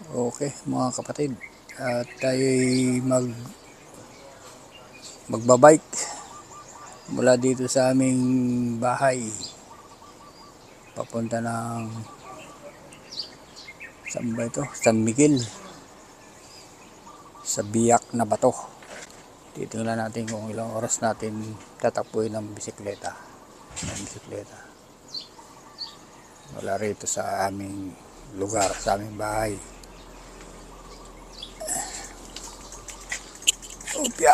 Okay mga kapatid, at tayo'y magbabike mula dito sa aming bahay papunta ng saan ba ito? San Miguel, sa Biak na Bato. Titingnan natin kung ilang oras natin tatakbuhin ng bisikleta. Wala rito sa aming lugar, sa aming bahay. Upya.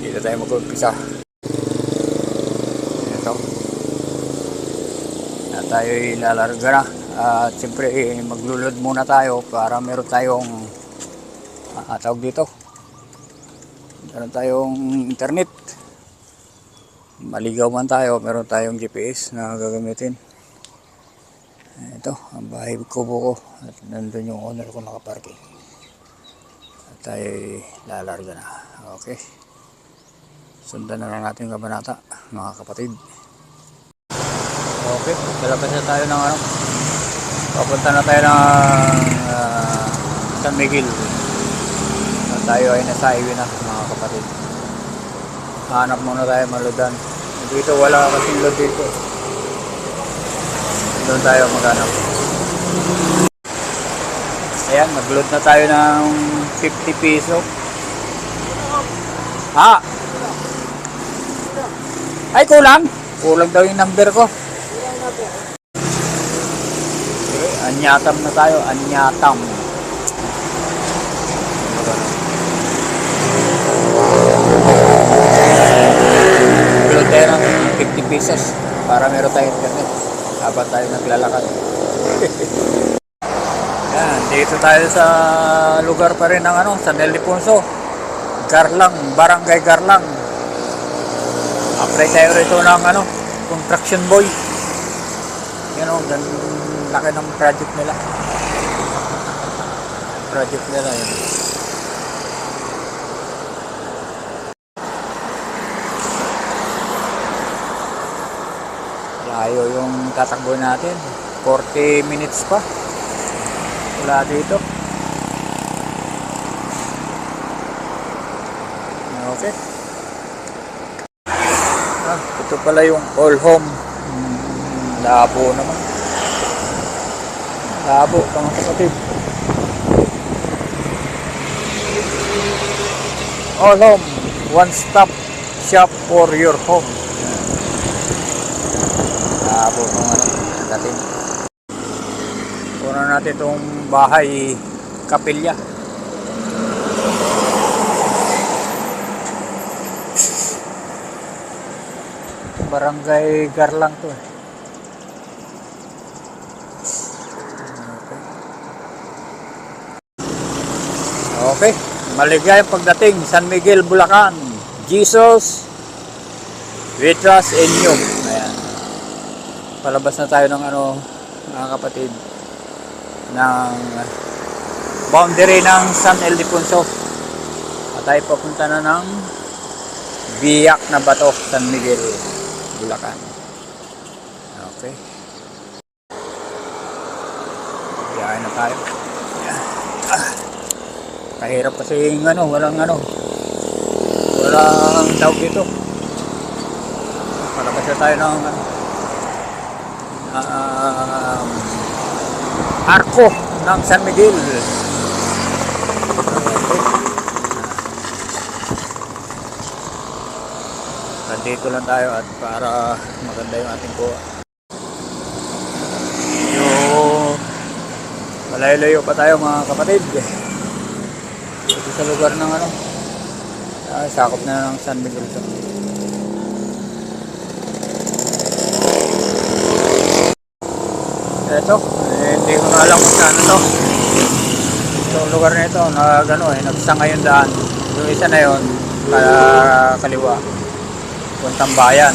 Dito tayo mag-umpisa. Ito. At tayo'y lalarga na. At siyempre maglulod muna tayo para meron tayong tawag dito. Meron tayong internet. Maligaw man tayo, meron tayong GPS na gagamitin. Ito, ang bahay kubo ko. At nandun yung owner ko nakaparking. At tayo'y lalarga na. Okay. Sundan na lang natin yung kabanata, mga kapatid. Okay, lalabas na tayo ng ano. Papunta na tayo ng San Miguel. At tayo ay nasa highway na, mga kapatid. Hanap muna tayo maludan. Dito wala kasing load dito. Doon tayo maghanap. Ayan, mag-load na tayo ng 50 piso. Ha? Ay, kulang? Kulang daw yung number ko. Okay, anyatam na tayo. Anyatam. Load tayo ng 50 pesos para meron tayong internet habang tayo naglalakad. Yan, dito tayo sa lugar pa rin ng San Ildefonso. Garlang, Barangay Garlang. Apply tayo rito ng construction boy. Yan o, laki ng project nila. Yan. Layo yung tatakbo natin. 40 minutes pa. Wala dito. Okay. Ito pala yung all home. Labo naman. Labo, mga kapatid. All home. One stop shop for your home. Labo naman natin. Kunan natin itong bahay kapilya. Barangay Garlang to. Okay. Maligayang pagdating San Miguel, Bulacan. Jesus, we trust in you. Ayan. Palabas na tayo ng mga kapatid, ng boundary ng San Ildefonso. At tayo papunta na ng Biak na Bato, San Miguel, Bulacan. Okay. Biyahe na tayo. Kahirap kasi walang tawag dito. Palabas na tayo ng arko ng San Miguel. Dito lang tayo at para maganda yung ating kuha. Malayo-layo pa tayo, mga kapatid. Dito sa lugar ng sakop na ng San Miguel to. Ito, hindi ko na alam kung saan ito. Itong lugar na ito, nagsangay yung daan. Yung isa na yun, kaliwa. Puntang bayan.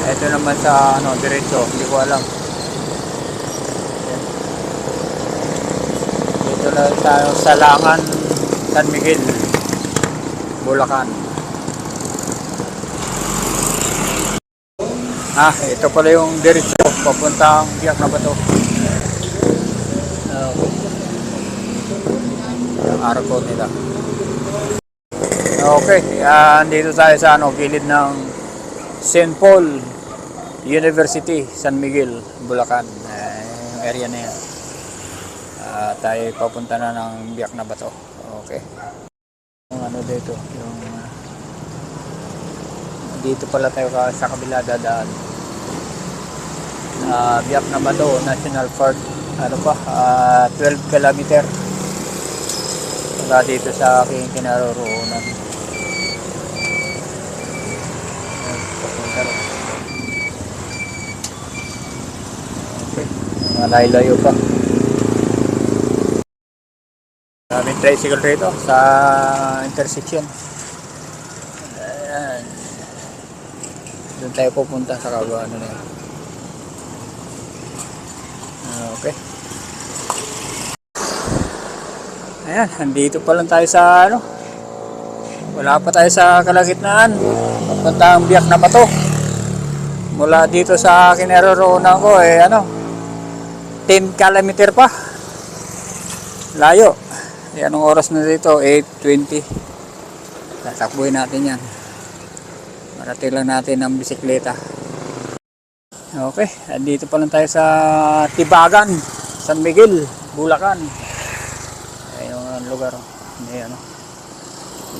Ito naman sa diretso, hindi ko alam. Dito na tayo sa Langan, San Miguel, Bulacan. Ito pala yung diretso papuntang Biak na Bato. Yung arko nila. Okay, dito tayo sa gilid ng St. Paul University, San Miguel, Bulacan. Yung area na yan. Tayo papunta na ng Biak na Bato. Okay. Yung dito, yung dito pala tayo sa kabila dadaan. Biak na Bato National Park. 12 kilometer mula dito sa aking kinaroroonan. Okay, malayo pa. Maraming tricycle rito sa intersection. Ayan. Doon tayo pupunta sa kabuano na yun. Okay. Ayan, nandito pa lang tayo sa wala pa tayo sa kalagitnaan. Papunta ang Biak na Bato. Mula dito sa kinaroroonan ko 10 kilometer pa. Layo. Anong oras na dito? 8:20. Tatakbuhin natin yan. Marating lang natin ang bisikleta. Okay, dito pa lang tayo sa Tibagan, San Miguel, Bulacan. Yung lugar.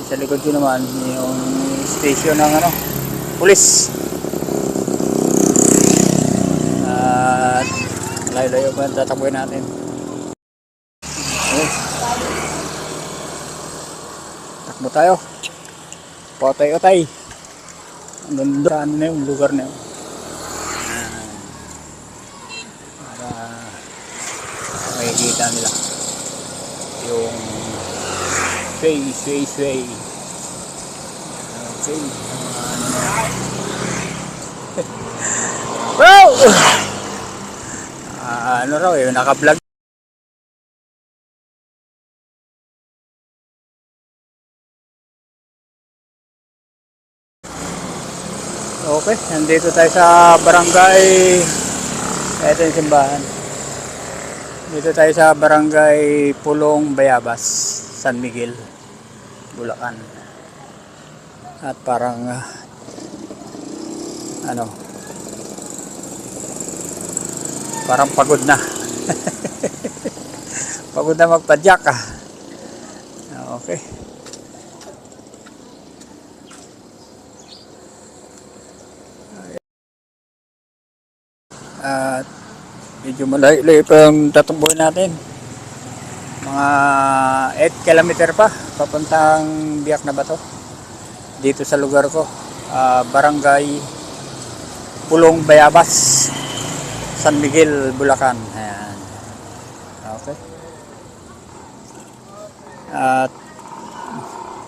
Sa likod ko naman yung station ng pulis. At layo-layo pa yung tatakbuhin natin. Okay. Takbo tayo. Potay-otay. Ang ganda na yung lugar na yun. Para makikita nila yung sway. Okay. Wow! Naka-vlog. Okay, nandito tayo sa barangay. Ito yung simbahan. Dito tayo sa barangay Pulong Bayabas, San Miguel, Bulacan. At parang parang pagod na. Pagod na magpadyak. Okay. At medyo malayo pa yung tatakbuhin natin. Mga 8 kilometer pa papuntang Biak na Bato. Dito sa lugar ko, barangay Pulong Bayabas, San Miguel, Bulacan. Ayan. Okay. At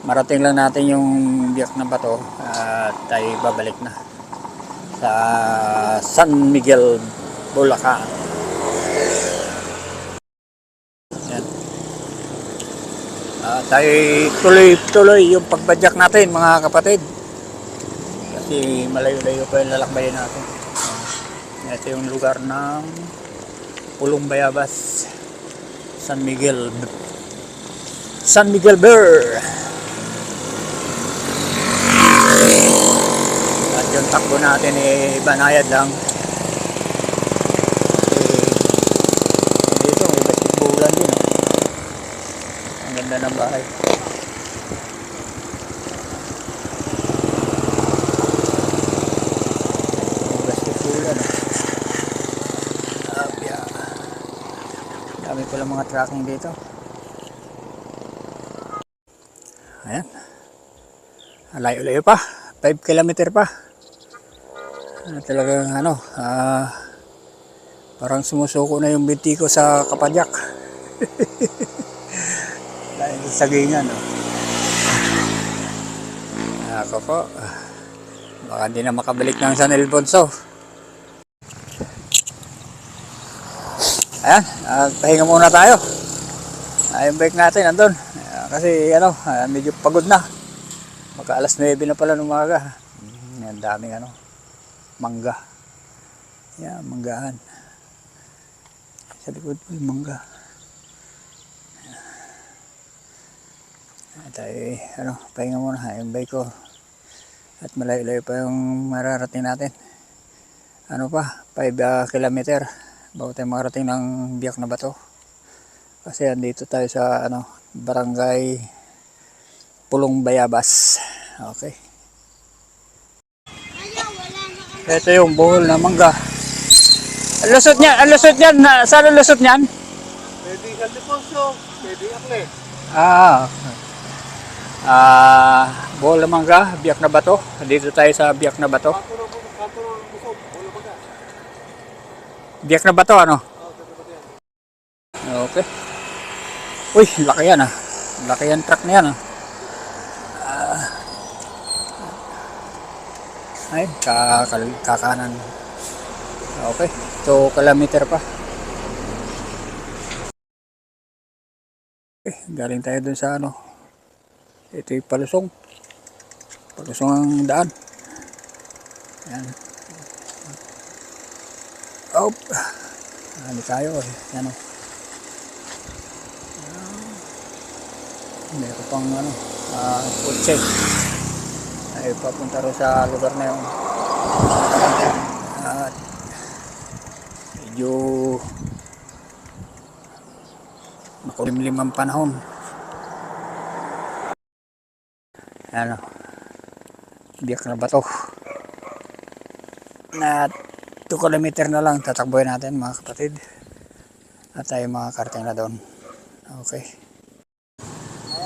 marating lang natin yung Biak na Bato at tayo babalik na sa San Miguel, Bulacan. Yan. Tayo tuloy-tuloy yung pagbadyak natin mga kapatid. Kasi malayo-layo pa yung lalakbayin natin. Ito yung lugar ng Pulong Bayabas, San Miguel Bear. Yung takbo natin banayad lang. Dito may basketballan din. Ang ganda ng bahay. May basketballan. Dami pala mga tracking dito. Ayan. Layo-layo pa. 5 kilometer pa. Talagang parang sumusuko na yung binti ko sa kapadyak. Dahil sa sagingan. Ako po, baka hindi na makabalik ng San Ildefonso. Ayan, pahinga muna tayo. Yung bike natin andun. Kasi medyo pagod na. Magka alas 9 na pala ng umaga. Ang daming mangga. Yan, manggahan. Sa likod po yung mangga. Tayo, pahinga muna yung bike ko. At malayo-layo pa yung mararating natin. Ano pa, 5 kilometer bago tayo makarating ng Biak na Bato. Kasi andito tayo sa barangay Pulong Bayabas. Okay. Ito yung buhol na mangga. Lusot niyan. Saan ang lusot niyan? Pwede Caldeponso, pwede Akle. Buhol na mangga, Biak na Bato. Dito tayo sa Biak na Bato. Biak na Bato, ano? Okay. Uy, laki yan ah. Laki yan truck na yan ah. Ay, kakanan. Okay, 2 kilometer pa. Okay, galing tayo dun sa ito yung palusong. Palusong ang daan. Yan. Oh, hindi tayo eh. Yan o. Meron pang food check. Ay papunta rin sa lugar na yun. At medyo makulimlim ang panahon. Biak na Bato. Na 2 kilometer na lang tatakbuhin natin mga kapatid. At tayo mga karting na doon. Okay.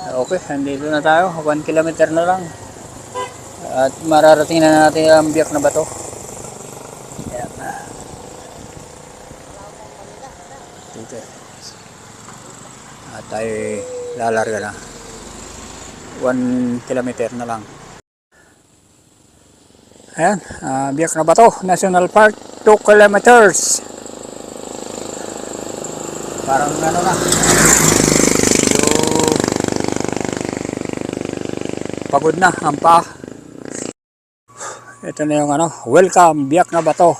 Okay, andito na tayo. 1 kilometer na lang. At mararating na natin ang Biak na Bato. Ayan. Dito. At tayo lalarga na. 1 kilometer na lang. Ayan, Biak na Bato National Park, 2 kilometers. Parang na. Pagod na ang paa. Ito na yung welcome Biak na Bato.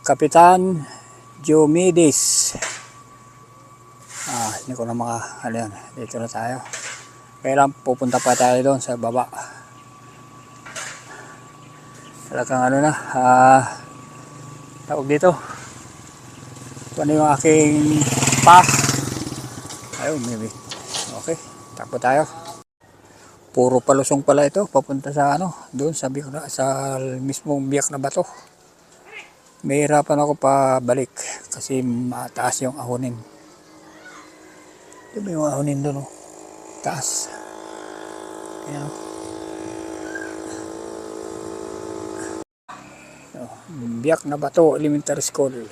Kapitan Diomedes. Hindi ko na yan. Dito na tayo. Kailan pupunta pa tayo doon sa baba. Talagang tawag dito. Ano yung aking pa. Ayun, maybe. Okay, takbo tayo. Puro palusong pala ito, papunta sa doon sa mismong Biak na Bato. Mahirapan ako pa balik kasi mataas yung ahonin. Diba yung ahonin doon, taas. Ayan. Biak na Bato Elementary School.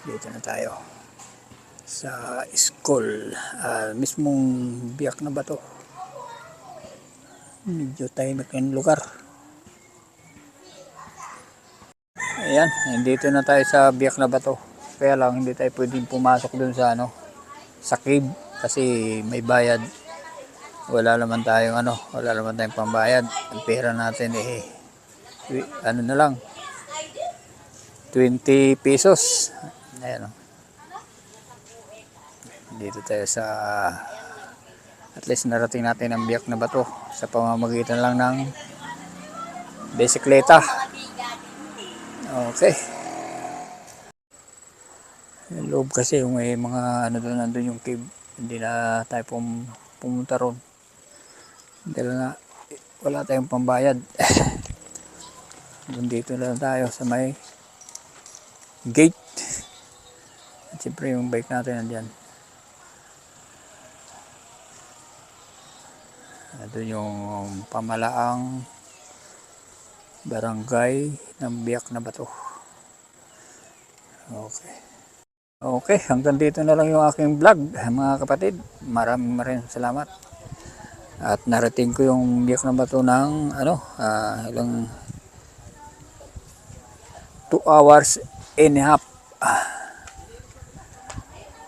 Dito na tayo sa school, mismong Biak na Bato. Medyo tahimik yung lugar. Ayan, dito na tayo sa Biak na Bato. Kaya lang hindi tayo pwedeng pumasok dun sa sa cave kasi may bayad. Wala naman tayong pambayad. Ang pera natin na lang 20 pesos. Ayan. Dito tayo sa at least narating natin ang Biak na Bato sa pamamagitan lang ng bisikleta. Okay. Yung loob kasi yung may mga nandun yung cave. Hindi na tayo pumunta ron. Dahil nga wala tayong pambayad. Dito lang tayo sa may gate. At siyempre yung bike natin nandyan. Ito yung pamalaang barangay ng Biak na Bato. Okay. Okay, hanggang dito na lang yung aking vlog mga kapatid. Maraming salamat. At narating ko yung Biak na Bato ng ilang 2 hours and a half.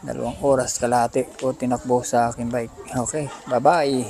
2 oras kalahati ko tinakbo sa aking bike. Okay, bye bye.